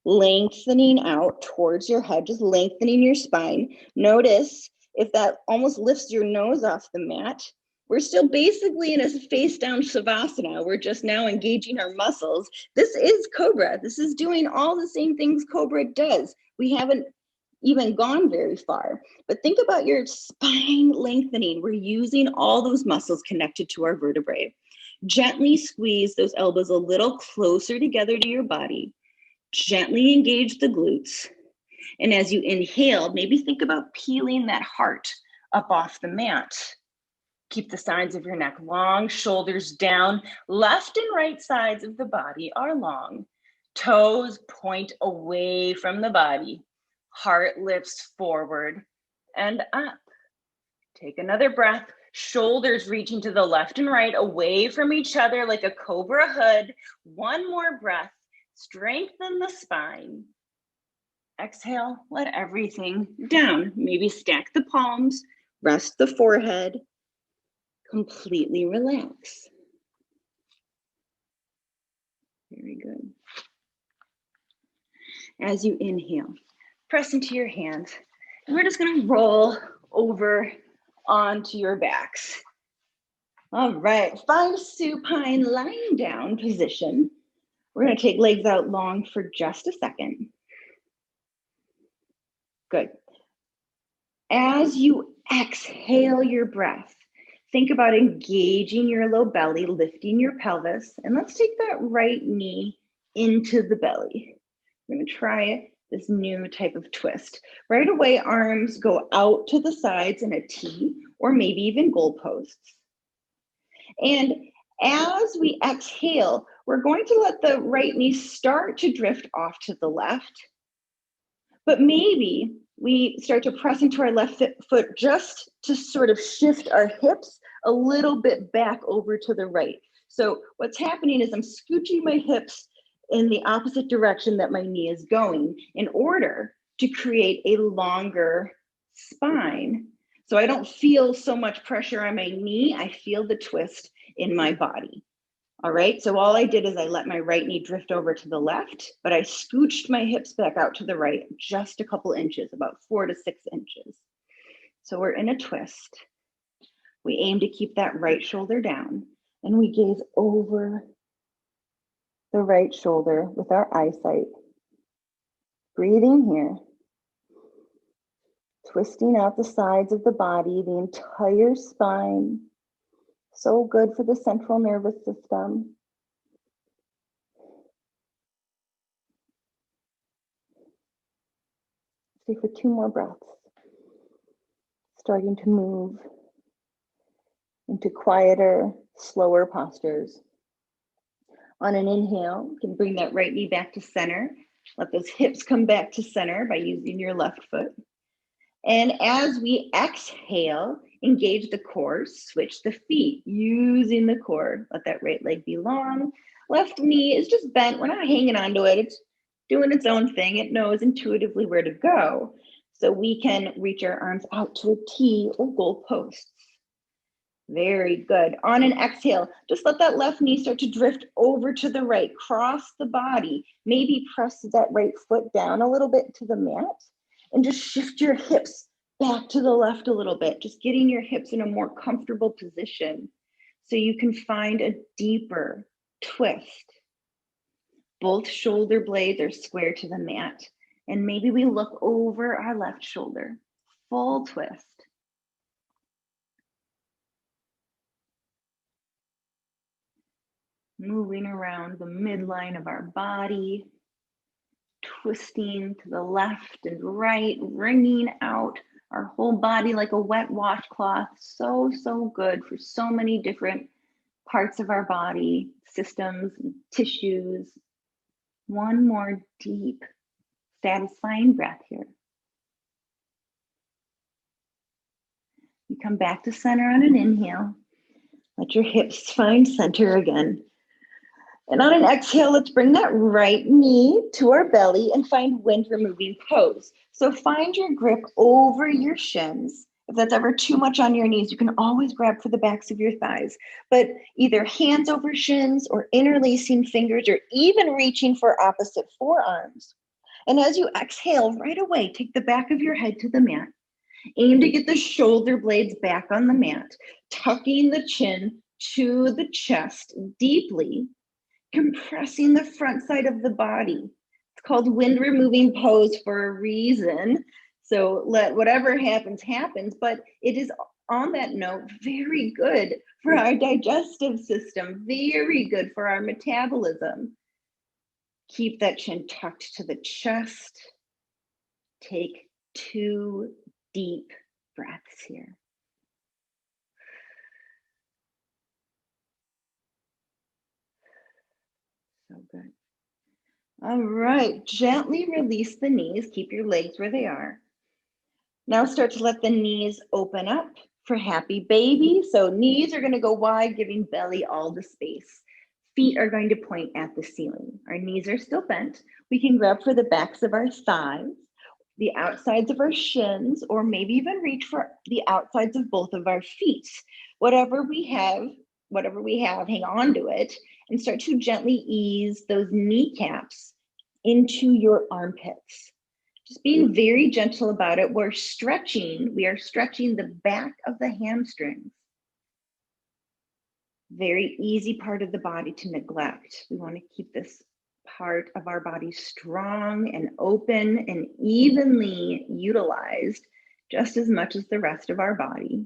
B: lengthening out towards your head, just lengthening your spine. Notice if that almost lifts your nose off the mat. We're still basically in a face down Shavasana. We're just now engaging our muscles. This is Cobra. This is doing all the same things Cobra does. We haven't even gone very far, but think about your spine lengthening. We're using all those muscles connected to our vertebrae. Gently squeeze those elbows a little closer together to your body. Gently engage the glutes. And as you inhale, maybe think about peeling that heart up off the mat. Keep the sides of your neck long, shoulders down. Left and right sides of the body are long. Toes point away from the body. Heart lifts forward and up. Take another breath. Shoulders reaching to the left and right, away from each other like a cobra hood. One more breath. Strengthen the spine. Exhale, let everything down. Maybe stack the palms, rest the forehead, completely relax. Very good. As you inhale, press into your hands, and we're just gonna roll over onto your backs. All right, find supine lying down position. We're gonna take legs out long for just a second. Good. As you exhale your breath, think about engaging your low belly, lifting your pelvis, and let's take that right knee into the belly. We're gonna try this new type of twist. Right away, arms go out to the sides in a T or maybe even goalposts. And as we exhale, we're going to let the right knee start to drift off to the left, but maybe we start to press into our left foot just to sort of shift our hips a little bit back over to the right. So what's happening is I'm scooching my hips in the opposite direction that my knee is going in order to create a longer spine. So I don't feel so much pressure on my knee, I feel the twist in my body. All right, so all I did is I let my right knee drift over to the left, but I scooched my hips back out to the right just a couple inches, about 4 to 6 inches. So we're in a twist. We aim to keep that right shoulder down, and we gaze over the right shoulder with our eyesight. Breathing here. Twisting out the sides of the body, the entire spine. So good for the central nervous system. Stay for 2 more breaths. Starting to move into quieter, slower postures. On an inhale, you can bring that right knee back to center. Let those hips come back to center by using your left foot. And as we exhale, engage the core, switch the feet using the core. Let that right leg be long.
A: left knee is just bent. We're not hanging onto it. It's doing its own thing. It knows intuitively where to go. So we can reach our arms out to a T or goal posts. Very good. On an exhale, just let that left knee start to drift over to the right. Cross the body. Maybe press that right foot down a little bit to the mat and just shift your hips back to the left a little bit, just getting your hips in a more comfortable position so you can find a deeper twist. Both shoulder blades are square to the mat, and maybe we look over our left shoulder. Full twist. Moving around the midline of our body, twisting to the left and right, wringing out our whole body like a wet washcloth. So, so good for so many different parts of our body, systems, tissues. One more deep, satisfying breath here. You come back to center on an inhale. Let your hips find center again. And on an exhale, let's bring that right knee to our belly and find wind removing pose. So find your grip over your shins. If that's ever too much on your knees, you can always grab for the backs of your thighs, but either hands over shins or interlacing fingers or even reaching for opposite forearms. And as you exhale, right away, take the back of your head to the mat. Aim to get the shoulder blades back on the mat, tucking the chin to the chest deeply, compressing the front side of the body. It's called wind removing pose for a reason. So let whatever happens, happens, but it is on that note, very good for our digestive system, very good for our metabolism. Keep that chin tucked to the chest. Take 2 deep breaths here. So good. All right, gently release the knees. Keep your legs where they are. Now start to let the knees open up for happy baby. So knees are going to go wide, giving belly all the space. Feet are going to point at the ceiling. Our knees are still bent. We can grab for the backs of our thighs, the outsides of our shins, or maybe even reach for the outsides of both of our feet. Whatever we have, hang on to it and start to gently ease those kneecaps into your armpits. Just being very gentle about it. We are stretching the back of the hamstrings. Very easy part of the body to neglect. We want to keep this part of our body strong and open and evenly utilized just as much as the rest of our body.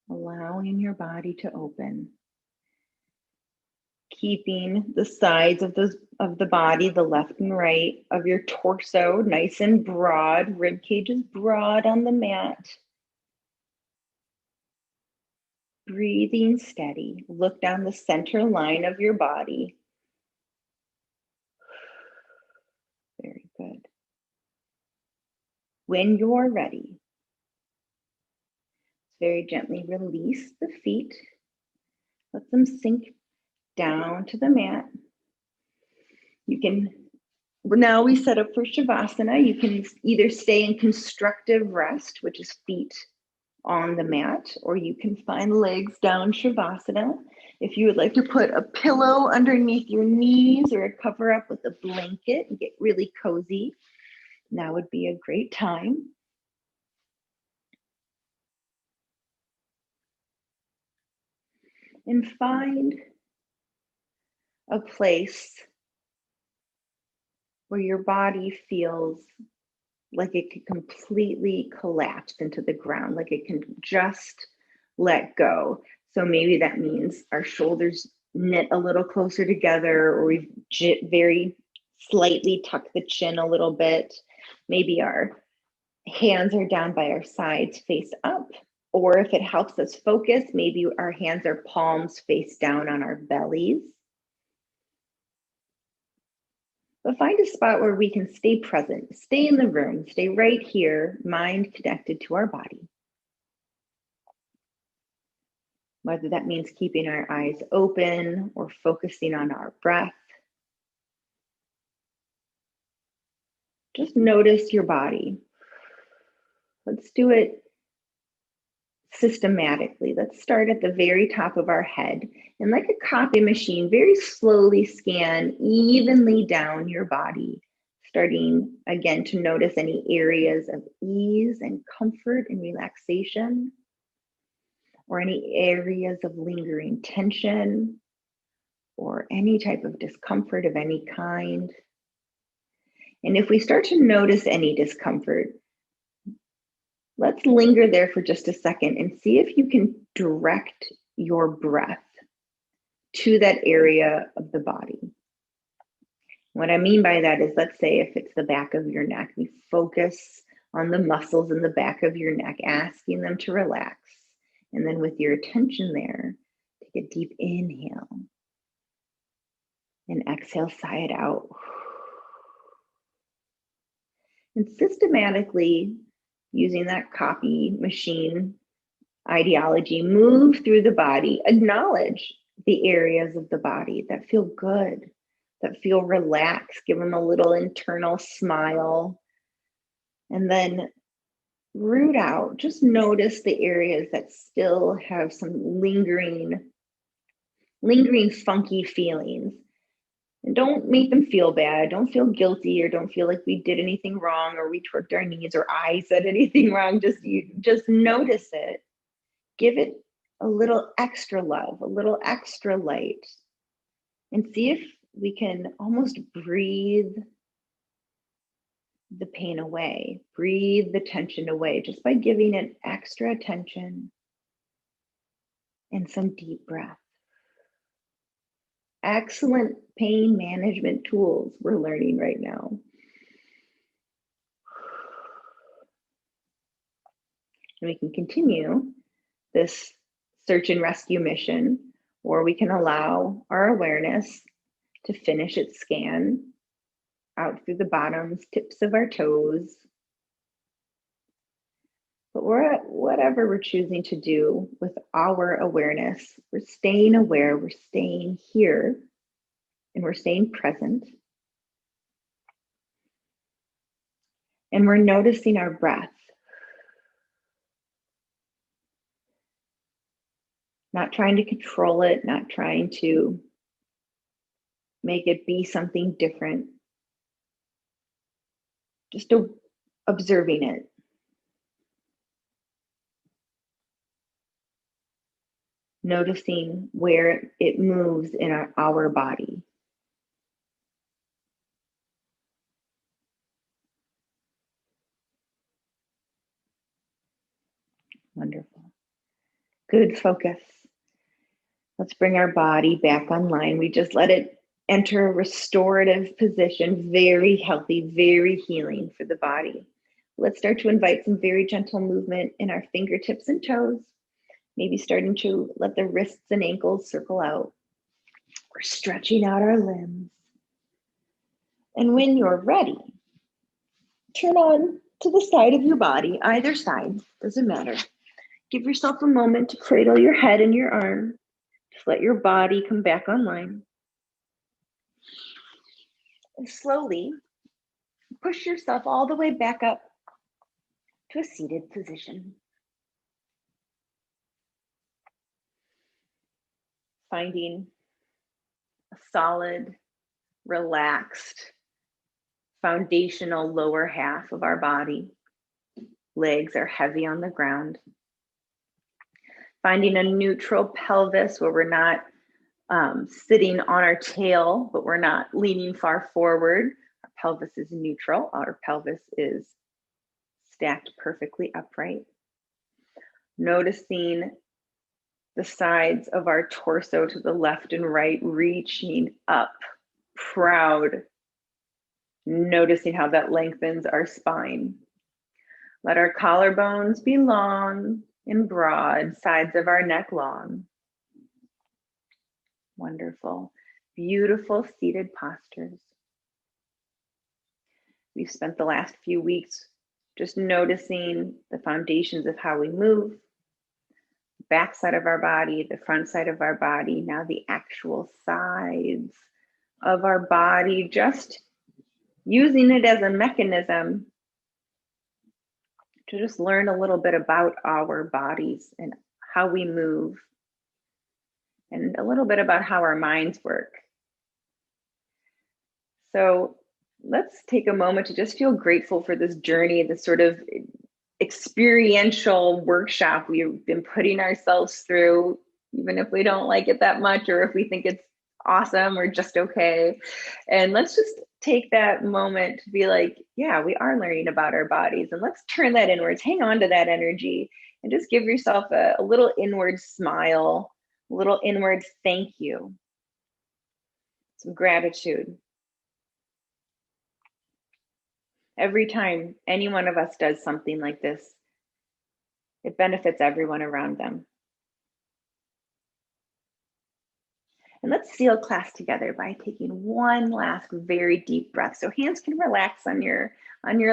A: Allowing your body to open. Keeping the sides of the body, the left and right of your torso nice and broad. Rib cage is broad on the mat. Breathing steady. Look down the center line of your body. Very good. When you're ready, very gently release the feet. Let them sink down to the mat. Now we set up for Shavasana. You can either stay in constructive rest, which is feet on the mat, or you can find legs down Shavasana. If you would like to put a pillow underneath your knees or a cover up with a blanket and get really cozy, now would be a great time. And find a place where your body feels like it could completely collapse into the ground, like it can just let go. So maybe that means our shoulders knit a little closer together, or we've very slightly tucked the chin a little bit. Maybe our hands are down by our sides, face up. Or if it helps us focus, maybe our hands are palms face down on our bellies. But find a spot where we can stay present, stay in the room, stay right here, mind connected to our body. whether that means keeping our eyes open or focusing on our breath. Just notice your body. Let's do it systematically. Let's start at the very top of our head and, like a copy machine, very slowly scan evenly down your body, starting again to notice any areas of ease and comfort and relaxation, or any areas of lingering tension or any type of discomfort of any kind. And if we start to notice any discomfort, let's linger there for just a second and see if you can direct your breath to that area of the body. What I mean by that is, let's say if it's the back of your neck, we focus on the muscles in the back of your neck, asking them to relax. And then with your attention there, take a deep inhale and exhale, sigh it out. And systematically, using that copy machine ideology, move through the body, acknowledge the areas of the body that feel good, that feel relaxed, give them a little internal smile, and then root out, just notice the areas that still have some lingering funky feelings. And don't make them feel bad. Don't feel guilty, or don't feel like we did anything wrong, or we twerked our knees, or I said anything wrong. Just notice it. Give it a little extra love, a little extra light, and see if we can almost breathe the pain away, breathe the tension away, just by giving it extra attention and some deep breath. Excellent pain management tools we're learning right now. And we can continue this search and rescue mission, or we can allow our awareness to finish its scan out through the bottoms, tips of our toes. But whatever we're choosing to do with our awareness, we're staying aware, we're staying here, and we're staying present. And we're noticing our breath. Not trying to control it, not trying to make it be something different. Just observing it. Noticing where it moves in our body. Wonderful. Good focus. Let's bring our body back online. We just let it enter a restorative position, very healthy, very healing for the body. Let's start to invite some very gentle movement in our fingertips and toes. Maybe starting to let the wrists and ankles circle out. We're stretching out our limbs. And when you're ready, turn on to the side of your body, either side, doesn't matter. Give yourself a moment to cradle your head and your arm. Just let your body come back online. And slowly push yourself all the way back up to a seated position. Finding a solid, relaxed, foundational lower half of our body. Legs are heavy on the ground. Finding a neutral pelvis where we're not sitting on our tail, but we're not leaning far forward. Our pelvis is neutral. Our pelvis is stacked perfectly upright. Noticing the sides of our torso to the left and right, reaching up, proud. Noticing how that lengthens our spine. Let our collarbones be long and broad, sides of our neck long. Wonderful, beautiful seated postures. We've spent the last few weeks just noticing the foundations of how we move, back side of our body, the front side of our body, now the actual sides of our body, just using it as a mechanism to just learn a little bit about our bodies and how we move, and a little bit about how our minds work. So let's take a moment to just feel grateful for this journey, this sort of experiential workshop we've been putting ourselves through, even if we don't like it that much, or if we think it's awesome or just okay. And let's just take that moment to be like, yeah, we are learning about our bodies, and let's turn that inwards, hang on to that energy, and just give yourself a little inward smile, a little inward thank you, some gratitude. Every time any one of us does something like this, it benefits everyone around them. And let's seal class together by taking one last very deep breath. So hands can relax on your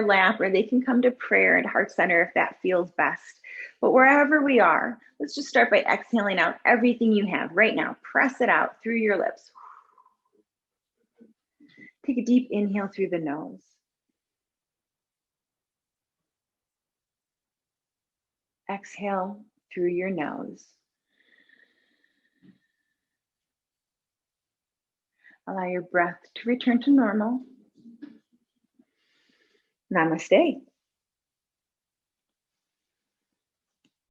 A: lap, or they can come to prayer and heart center if that feels best. But wherever we are, let's just start by exhaling out everything you have right now. Press it out through your lips. Take a deep inhale through the nose. Exhale through your nose. Allow your breath to return to normal. Namaste.